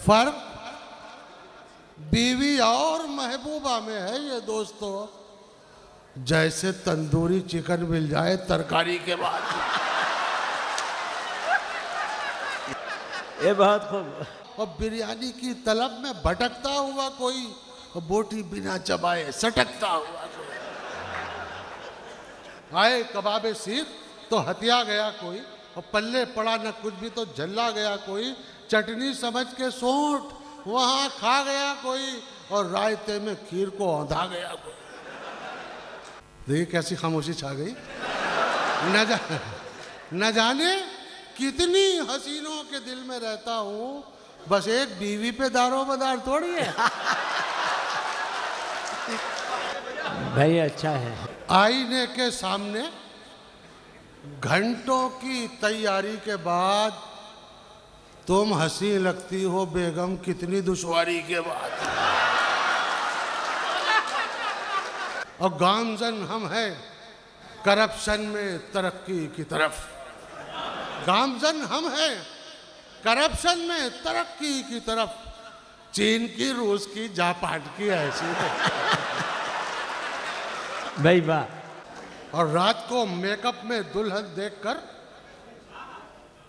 फर्क बीवी और महबूबा में है ये दोस्तों, जैसे तंदूरी चिकन मिल जाए तरकारी के बाद। ये बहुत खूब। और बिरयानी की तलब में भटकता हुआ कोई, और बोटी बिना चबाए सटकता हुआ कोई। आए कबाबे सीख तो हथिया गया कोई, और पल्ले पड़ा न कुछ भी तो झल्ला गया कोई। चटनी समझ के सोंठ वहां खा गया कोई, और रायते में खीर को औंधा गया कोई। देखिए कैसी खामोशी छा गई। न जाने कितनी हसीनों के दिल में रहता हूं, बस एक बीवी पे दारोमदार थोड़ी है। भाई अच्छा है। आईने के सामने घंटों की तैयारी के बाद तुम हंसी लगती हो बेगम कितनी दुश्वारी के बाद। और गामजन हम हैं करप्शन में तरक्की की तरफ। गामजन हम हैं करप्शन में तरक्की की तरफ। चीन की, रूस की, जापान की ऐसी है। भाई वाह। और रात को मेकअप में दुल्हन देखकर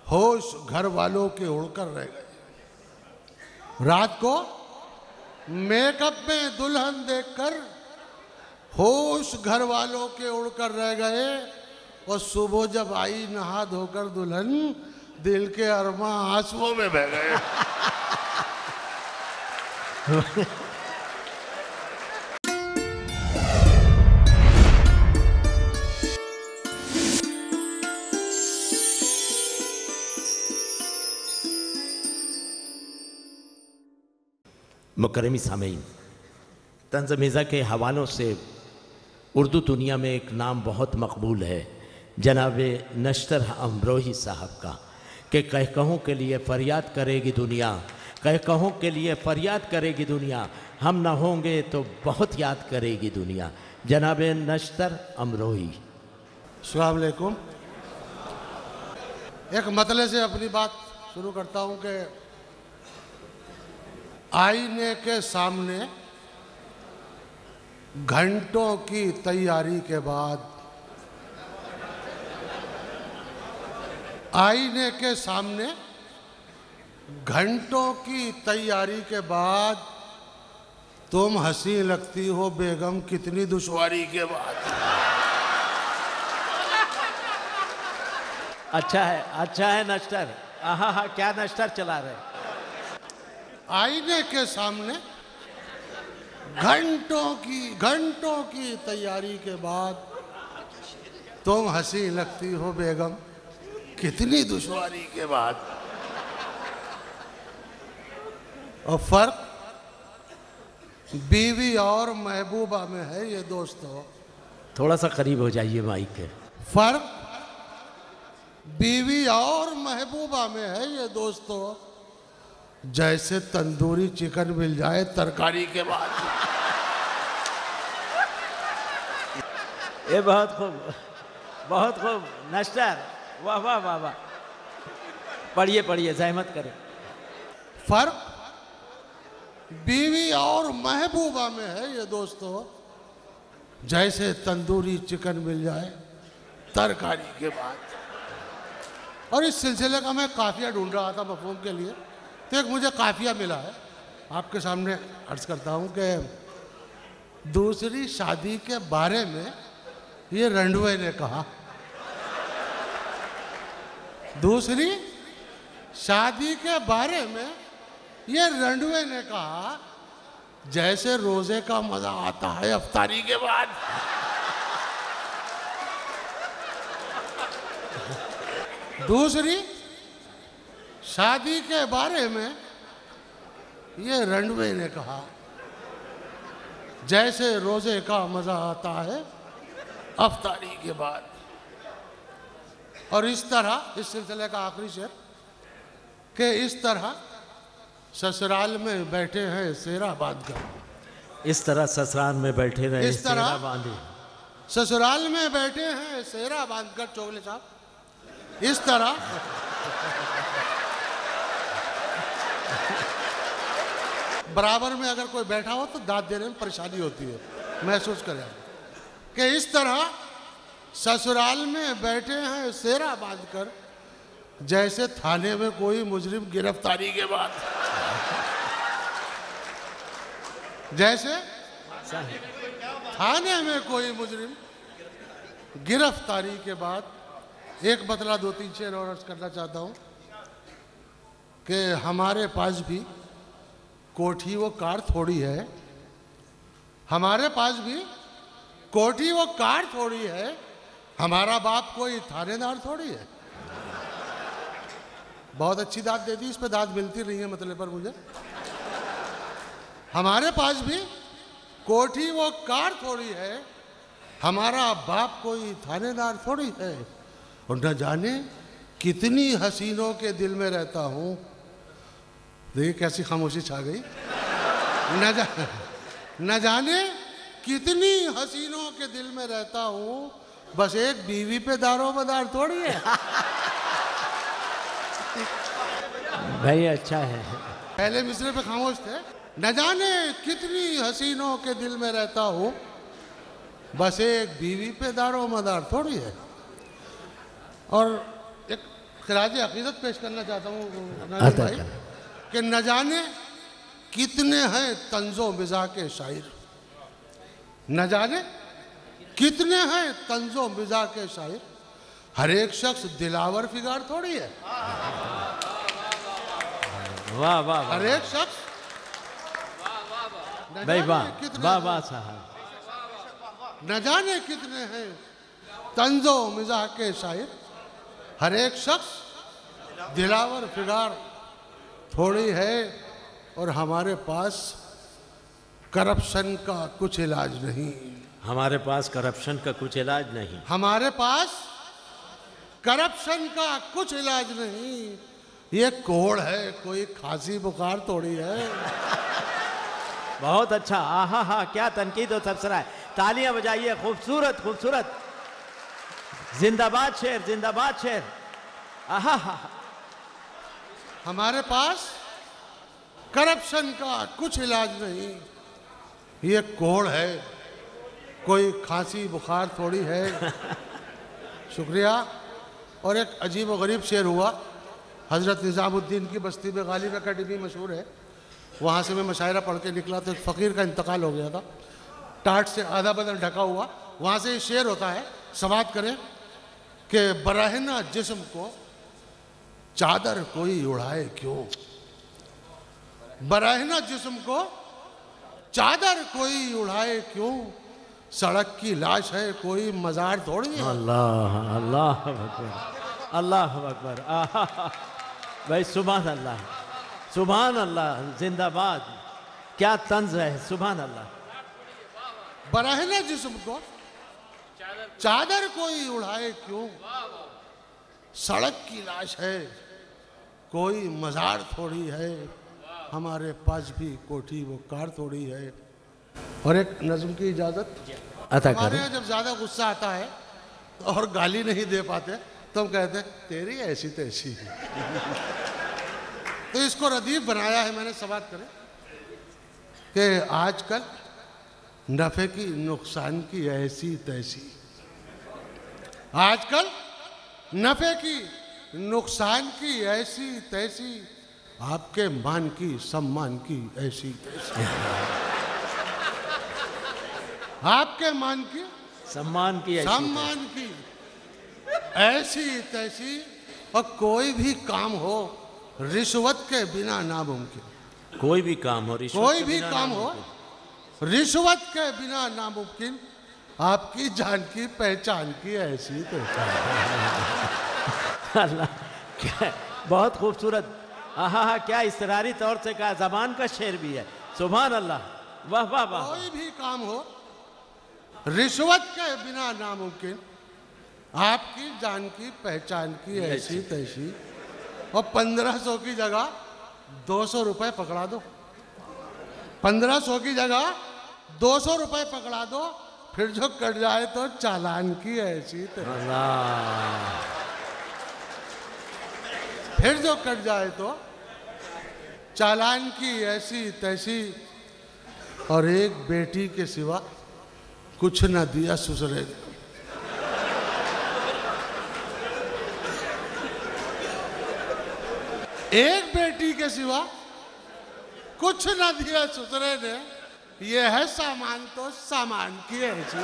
होश घर वालों के उड़कर रह गए। रात को मेकअप में दुल्हन देखकर होश घर वालों के उड़कर रह गए। और सुबह जब आई नहा धोकर दुल्हन, दिल के अरमा आंसुओं में बह गए। मुकर्रमी सामीन, तंज़-ए-मिज़ा के हवालों से उर्दू दुनिया में एक नाम बहुत मकबूल है जनाब नश्तर अमरोही साहब का, कि कहकहों के लिए फ़रियाद करेगी दुनिया, कहकहों के लिए फ़रियाद करेगी दुनिया, हम ना होंगे तो बहुत याद करेगी दुनिया। जनाब नश्तर अमरोही। अस्सलाम वालेकुम। एक मतले से अपनी बात शुरू करता हूं कि आईने के सामने घंटों की तैयारी के बाद, आईने के सामने घंटों की तैयारी के बाद तुम हंसी लगती हो बेगम कितनी दुश्वारी के बाद। अच्छा है नश्तर। हाँ क्या नश्तर चला रहे। आईने के सामने घंटों की तैयारी के बाद तुम हंसी लगती हो बेगम कितनी दुश्वारी के बाद। और फर्क बीवी और महबूबा में है ये दोस्तों। थोड़ा सा करीब हो जाइए माइक के। फर्क बीवी और महबूबा में है ये दोस्तों, जैसे तंदूरी चिकन मिल जाए तरकारी के बाद। ये बहुत खूब नश्तर। वाह वाह वाह वाह। पढ़िए जहमत करें। फर्क बीवी और महबूबा में है ये दोस्तों, जैसे तंदूरी चिकन मिल जाए तरकारी के बाद। और इस सिलसिले का मैं काफिया ढूंढ रहा था मफहूम के लिए, तो एक मुझे काफिया मिला है, आपके सामने अर्ज करता हूं कि दूसरी शादी के बारे में ये रंडवे ने कहा। दूसरी शादी के बारे में ये रंडवे ने कहा, जैसे रोजे का मजा आता है अफ्तारी के बाद। दूसरी शादी के बारे में ये रंडवे ने कहा, जैसे रोजे का मजा आता है अफ्तारी के बाद। और इस तरह, इस सिलसिले का आखिरी शेर, कि इस तरह ससुराल में बैठे हैं सेरा बांधकर। इस तरह ससुराल में बैठे रहे इस तरह सेरा बांधे। ससुराल में बैठे हैं सेरा बांधकर चोगले साहब। इस तरह बराबर में अगर कोई बैठा हो तो दांत देने में परेशानी होती है, महसूस करें कि इस तरह ससुराल में बैठे हैं सेरा बांधकर, जैसे थाने में कोई मुजरिम गिरफ्तारी के बाद, जैसे थाने में कोई मुजरिम गिरफ्तारी के बाद। एक बतला 2-3 शेर और अर्ज करना चाहता हूं कि हमारे पास भी कोठी वो कार थोड़ी है, हमारे पास भी कोठी वो कार थोड़ी है, हमारा बाप कोई थानेदार थोड़ी है। बहुत अच्छी दाद दे दी, इस पे दाद मिलती नहीं है मतलब पर मुझे। हमारे पास भी कोठी वो कार थोड़ी है, हमारा बाप कोई थानेदार थोड़ी है। और न जाने कितनी हसीनों के दिल में रहता हूं। देखिए कैसी खामोशी छा गई। न जाने कितनी हसीनों के दिल में रहता हूं, बस एक बीवी पे दारोमदार थोड़ी है। भाई अच्छा है। पहले मिसरे पे खामोश थे। न जाने कितनी हसीनों के दिल में रहता हूं, बस एक बीवी पे दारोमदार थोड़ी है। और एक खिराज अकीदत पेश करना चाहता हूँ नाज़िम भाई कि न जाने कितने हैं तंजो मिज़ा के शायर, न जाने कितने हैं तंजो मिज़ा के शायर, हर एक शख्स दिलावर फिगार थोड़ी है। वाह वाह, हर एक शख्स भाई वाह वाह वाह साहब। न जाने कितने हैं तंजो मिज़ा के शायर, हर एक शख्स दिलावर फिगार थोड़ी है। और हमारे पास करप्शन का कुछ इलाज नहीं, हमारे पास करप्शन का कुछ इलाज नहीं, हमारे पास करप्शन का कुछ इलाज नहीं। ये कोड़ है, कोई खांसी बुखार थोड़ी है। बहुत अच्छा, आहा हा, क्या तनकीद और तबसरा है। तालियां बजाइए, खूबसूरत खूबसूरत। जिंदाबाद शेर, जिंदाबाद शेर। आहा हा। हमारे पास करप्शन का कुछ इलाज नहीं, ये कोड़ है, कोई खांसी बुखार थोड़ी है। शुक्रिया। और एक अजीब व गरीब शेर हुआ, हज़रत निज़ामुद्दीन की बस्ती में गालिब एकेडमी मशहूर है, वहाँ से मैं मशायरा पढ़ के निकला तो एक फ़कीर का इंतकाल हो गया था, टाट से आधा बदन ढका हुआ। वहाँ से ये शेर होता है, समात करें कि बरहना जिस्म को चादर कोई उड़ाए क्यों, बरहना जिस्म को चादर कोई उड़ाए क्यों, सड़क की लाश है कोई मजार थोड़ी है। अल्लाह अल्लाह अकबर, अल्लाह अकबर। आहा भाई सुभान अल्लाह, सुभान अल्लाह, जिंदाबाद। क्या तंज है, सुभान अल्लाह। बरहना जिस्म को चादर कोई उड़ाए क्यों, सड़क की लाश है कोई मजार थोड़ी है, हमारे पास भी कोठी वो कार थोड़ी है। और एक नज़्म की इजाज़त, हमारे यहाँ जब ज़्यादा गुस्सा आता है और गाली नहीं दे पाते तो हम कहते हैं तेरी ऐसी तैसी। तो इसको रदीफ बनाया है मैंने, समात करें कि आजकल नफ़े की नुकसान की ऐसी तैसी, आजकल नफ़े की नुकसान की ऐसी तैसी, आपके मान की सम्मान की ऐसी तैसी, आपके मान की सम्मान की ऐसी तैसी। और कोई भी काम हो रिश्वत के बिना नामुमकिन, कोई भी काम हो कोई भी काम हो रिश्वत के बिना नामुमकिन, आपकी जान की पहचान की ऐसी तैसी। अल्लाह, क्या बहुत खूबसूरत। आहा, क्या इसरारी तौर से कहा, ज़बान का शेर भी है। सुभान अल्लाह, वाह वाह वाह। कोई भी काम हो रिश्वत के बिना नामुमकिन, आपकी जान की पहचान की ऐसी तैसी। और 1500 की जगह 200 रुपए पकड़ा दो, 1500 की जगह 200 रुपए पकड़ा दो, फिर जो कट जाए तो चालान की ऐसी तैसी, फिर जो कट जाए तो चालान की ऐसी तैसी, और एक बेटी के सिवा कुछ न दिया ससुरे ने। एक बेटी के सिवा कुछ न दिया ससुरे ने, ये है सामान तो सामान की ऐसी।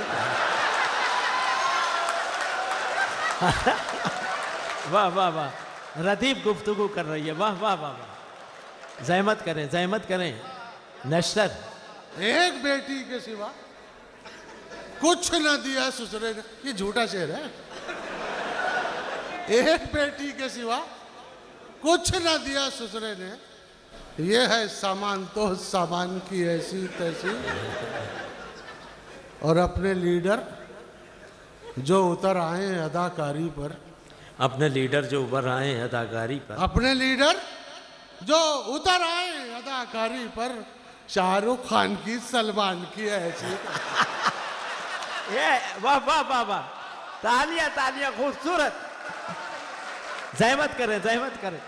वाह वाह वाह, रदीफ गुफ्तगू कर रही है, वाह वाह वाह वाह। जहमत करें, जहमत करें नश्तर। एक बेटी के सिवा कुछ न दिया ससुरे ने, ये झूठा शेर है। एक बेटी के सिवा कुछ न दिया ससुरे ने, ये है सामान तो सामान की ऐसी तैसी। और अपने लीडर जो उतर आए अदाकारी पर, अपने लीडर जो उभर आए हैं अदाकारी पर, अपने लीडर जो उतर आए अदाकारी पर, शाहरुख खान की सलमान की ऐसी। ये वाह वाह वाह वाह, तालियां तालियां, खूबसूरत। जहमत करें, जहमत करें,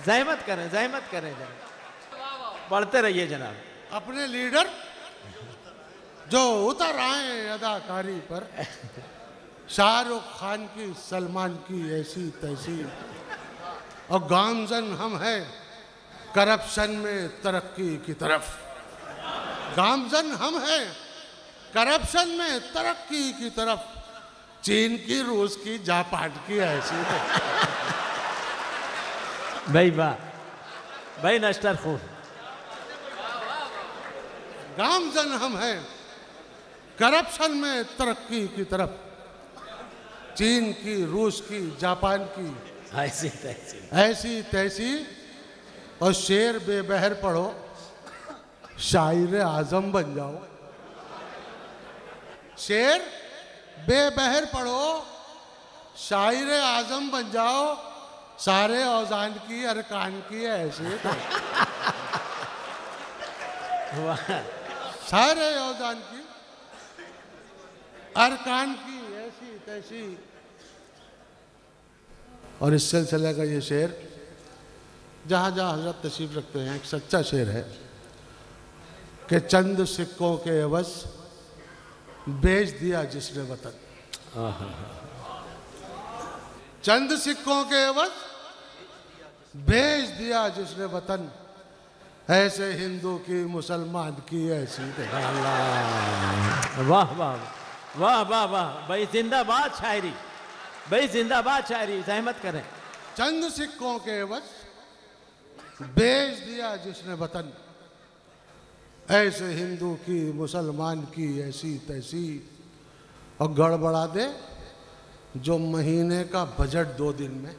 जहमत करें, जहमत करें जनाब, पढ़ते रहिए जनाब। अपने लीडर जो उतर आए अदाकारी पर, शाहरुख खान की सलमान की ऐसी तैसी। और गामजन हम हैं करप्शन में तरक्की की तरफ, गामजन हम हैं करप्शन में तरक्की की तरफ। चीन की, रूस की, जापान की ऐसी। भाई वाह, भाई नश्तर खूब। गामजन हम हैं करप्शन में तरक्की की तरफ। चीन की, रूस की, जापान की ऐसी तैसी, ऐसी तैसी। और शेर बेबहर पढ़ो, शायर आजम बन जाओ। शेर बेबहर पढ़ो, शायर आजम बन जाओ। सारे औजान की अरकान की ऐसे, सारे औजान की अरकान की ऐसी तैसी। और इस सिलसिले का ये शेर जहाँ जहाँ हजरत तशरीफ रखते हैं, एक सच्चा शेर है कि चंद सिक्कों के एवज बेच दिया जिसने वतन। चंद सिक्कों के एवज बेच दिया जिसने वतन, ऐसे हिंदू की मुसलमान की ऐसी। वाह वाह वाह वाह वाह, भाई जिंदाबाद शायरी, भाई जिंदाबाद शायरी, जहमत करें। चंद सिक्कों के एवज बेच दिया जिसने वतन, ऐसे हिंदू की मुसलमान की ऐसी तैसी। और गड़बड़ा दे जो महीने का बजट 2 दिन में,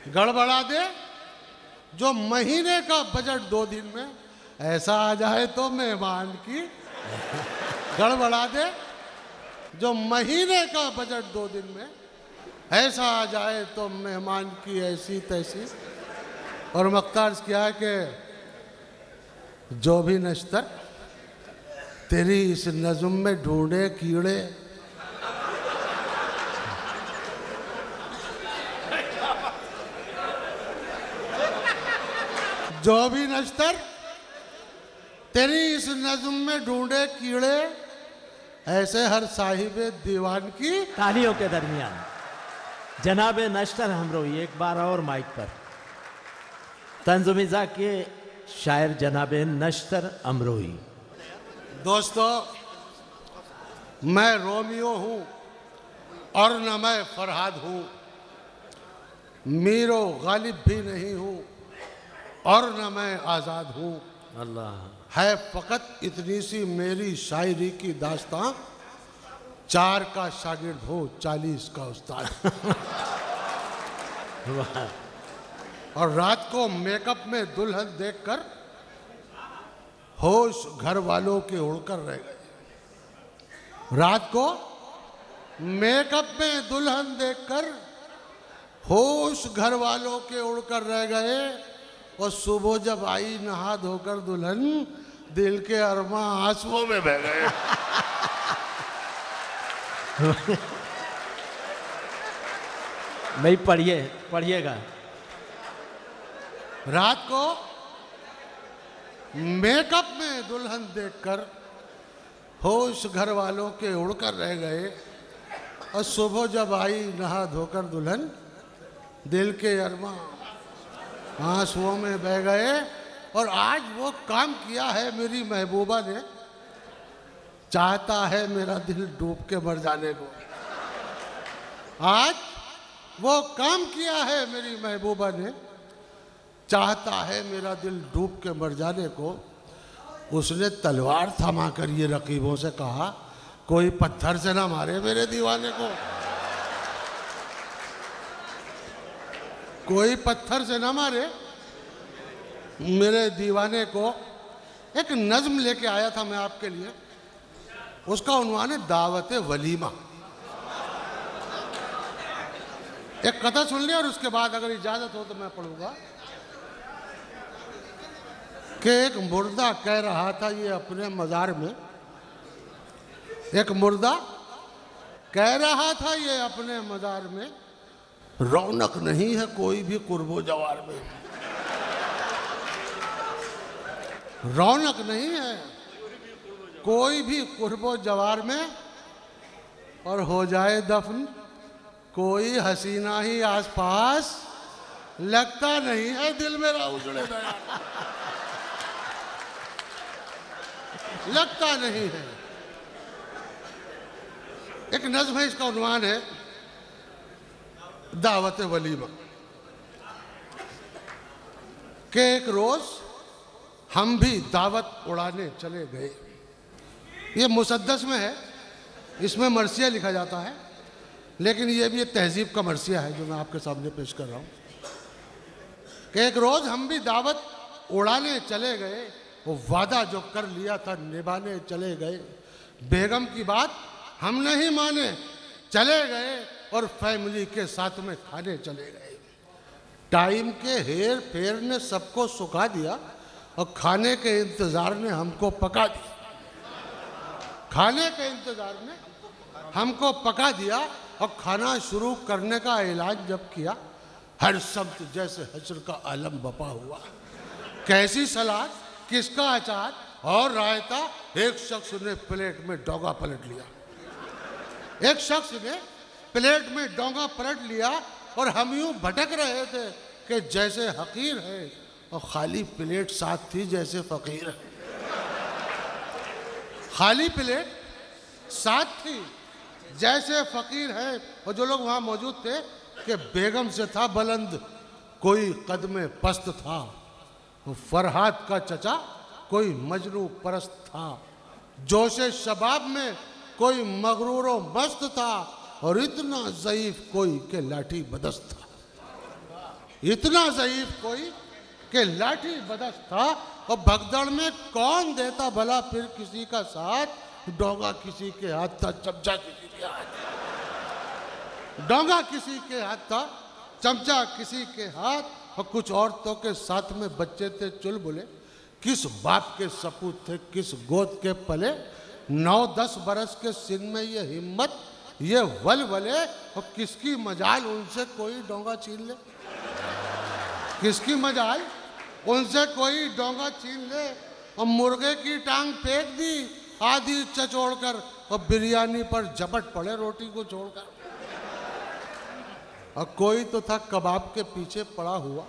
गड़बड़ा दे जो महीने का बजट 2 दिन में, ऐसा आ जाए तो मेहमान की। गड़बड़ा दे जो महीने का बजट 2 दिन में, ऐसा आ जाए तो मेहमान की ऐसी तैसी। और मख्तार क्या है कि जो भी नश्तर तेरी इस नज़्म में ढूंढे कीड़े, जो भी नश्तर तेरी इस नज़्म में ढूंढे कीड़े, ऐसे हर साहिबे दीवान की। तालियों के दरमियान जनाब नश्तर हमरोही एक बार और माइक पर। तंजुमिज़ा के शायर जनाब नश्तर अमरोही। दोस्तों, मैं रोमियो हूँ और न मैं फरहाद हूँ, मीरो गालिब भी नहीं हूँ और न मैं आज़ाद हूँ। अल्लाह है फ़कत इतनी सी मेरी शायरी की दास्तां, 4 का शागिर्द हूँ 40 का उस्ताद। और रात को मेकअप में दुल्हन देखकर होश घर वालों के उड़कर रह गए। रात को मेकअप में दुल्हन देखकर होश घर वालों के उड़कर रह गए। और सुबह जब आई नहा धोकर दुल्हन, दिल के अरमा आंसुओं में बह गए। भाई पढ़िए, पढ़िएगा। रात को मेकअप में दुल्हन देखकर होश घर वालों के उड़कर रह गए और सुबह जब आई नहा धोकर दुल्हन, दिल के अरमां आंसुओं में बह गए। और आज वो काम किया है मेरी महबूबा ने, चाहता है मेरा दिल डूब के मर जाने को। आज वो काम किया है मेरी महबूबा ने, चाहता है मेरा दिल डूब के मर जाने को। उसने तलवार थमा कर ये रकीबों से कहा, कोई पत्थर से ना मारे मेरे दीवाने को, कोई पत्थर से ना मारे मेरे दीवाने को। एक नज्म लेके आया था मैं आपके लिए, उसका उन्वान है दावत वलीमा। एक कथा सुन लिया और उसके बाद अगर इजाजत हो तो मैं पढ़ूंगा कि एक मुर्दा कह रहा था ये अपने मज़ार में, एक मुर्दा कह रहा था ये अपने मज़ार में, रौनक नहीं है कोई भी कुर्बो जवार में, रौनक नहीं है कोई भी कुर्बो जवार में, और हो जाए दफन कोई हसीना ही आसपास, लगता नहीं है दिल मेरा उजड़े दया, लगता नहीं है। एक नज़्म है, इसका उन्वान है दावत वलीमा। के एक रोज हम भी दावत उड़ाने चले गए। ये मुसद्दस में है, इसमें मरसिया लिखा जाता है, लेकिन ये भी तहजीब का मरसिया है जो मैं आपके सामने पेश कर रहा हूँ। कि एक रोज हम भी दावत उड़ाने चले गए, वो वादा जो कर लिया था निभाने चले गए। बेगम की बात हम नहीं माने, चले गए और फैमिली के साथ में खाने चले गए। टाइम के हेर फेर ने सबको सुखा दिया और खाने के इंतजार ने हमको पका दिया, खाने के इंतजार ने हमको पका दिया। और खाना शुरू करने का ऐलान जब किया, हर शब्द जैसे हश्र का आलम बपा हुआ। कैसी सलाद, किसका अचार और रायता, एक शख्स ने प्लेट में डोंगा पलट लिया, एक शख्स ने प्लेट में डोंगा पलट लिया। और हम यूं भटक रहे थे कि जैसे हकीर है, और खाली प्लेट साथ थी जैसे फकीर है। खाली प्लेट साथ थी जैसे फकीर है। और जो लोग वहां मौजूद थे कि बेगम से था बुलंद कोई कदमे पस्त था, फरहाद का चचा कोई मजनू परस्त था, जोशे शबाब में कोई मगरूरो मस्त था, और इतना ज़ईफ कोई के लाठी बदस्त था, इतना ज़ईफ कोई के लाठी बदस्त था। और भगदड़ में कौन देता भला फिर किसी का साथ, डोंगा किसी के हाथ था, चमचा किसी के हाथ, डोंगा किसी के हाथ था, चमचा किसी के हाथ। और कुछ औरतों के साथ में बच्चे थे चुलबुले, किस बाप के सपूत थे किस गोद के पले। 9-10 बरस के सिन में ये हिम्मत ये वलवले, और किसकी मजाल उनसे कोई डोंगा छीन ले, किसकी मजाल उनसे कोई डोंगा छीन ले। और मुर्गे की टांग फेंक दी आधी चचोड़कर, और बिरयानी पर झपट पड़े रोटी को छोड़कर। और कोई तो था कबाब के पीछे पड़ा हुआ,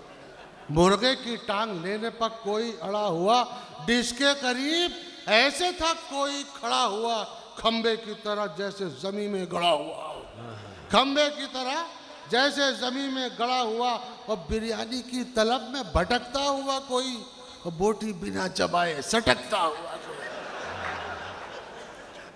मुर्गे की टांग लेने पर कोई अड़ा हुआ। डिश के करीब ऐसे था कोई खड़ा हुआ, खंबे की तरह जैसे जमीन में गड़ा हुआ, खंबे की तरह जैसे जमीन में गड़ा हुआ। और बिरयानी की तलब में भटकता हुआ कोई, और बोटी बिना चबाए सटकता हुआ कोई।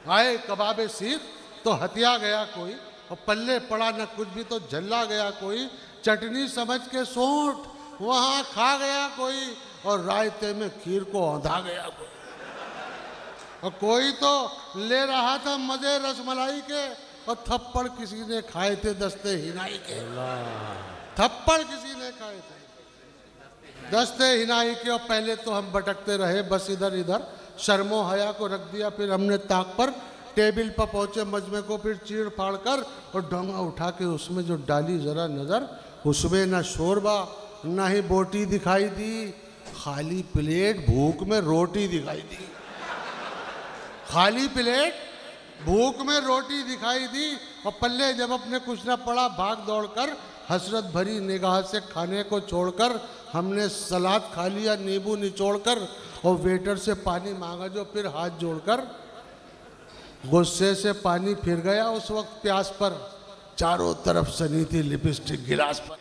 आए कबाबे सीख तो हथिया गया कोई, और पल्ले पड़ा न कुछ भी तो झल्ला गया कोई। चटनी समझ के सोंठ वहां खा गया कोई, और रायते में खीर को औंधा गया कोई। और कोई तो ले रहा था मजे रसमलाई के, और थप्पड़ किसी ने खाए थे दस्ते हिनाई के, थप्पड़ किसी ने खाए थे दस्ते हिनाई के। और पहले तो हम भटकते रहे बस इधर इधर, शर्मो हया को रख दिया फिर हमने ताक पर। टेबल पर पहुंचे मजमे को फिर चीड़ फाड़ कर, और डोंगा उठा के उसमें जो डाली जरा नजर, उसमें न शोरबा ना ही बोटी दिखाई दी, खाली प्लेट भूख में रोटी दिखाई दी। खाली प्लेट भूख में रोटी दिखाई दी और पल्ले जब अपने कुछ ना पड़ा, भाग दौड़कर हसरत भरी निगाह से खाने को छोड़कर हमने सलाद खा लिया नींबू निचोड़कर, और वेटर से पानी मांगा जो फिर हाथ जोड़कर। गुस्से से पानी फिर गया उस वक्त प्यास पर, चारों तरफ सनी थी लिपस्टिक गिलास पर।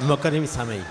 मुकर्रम सामीन,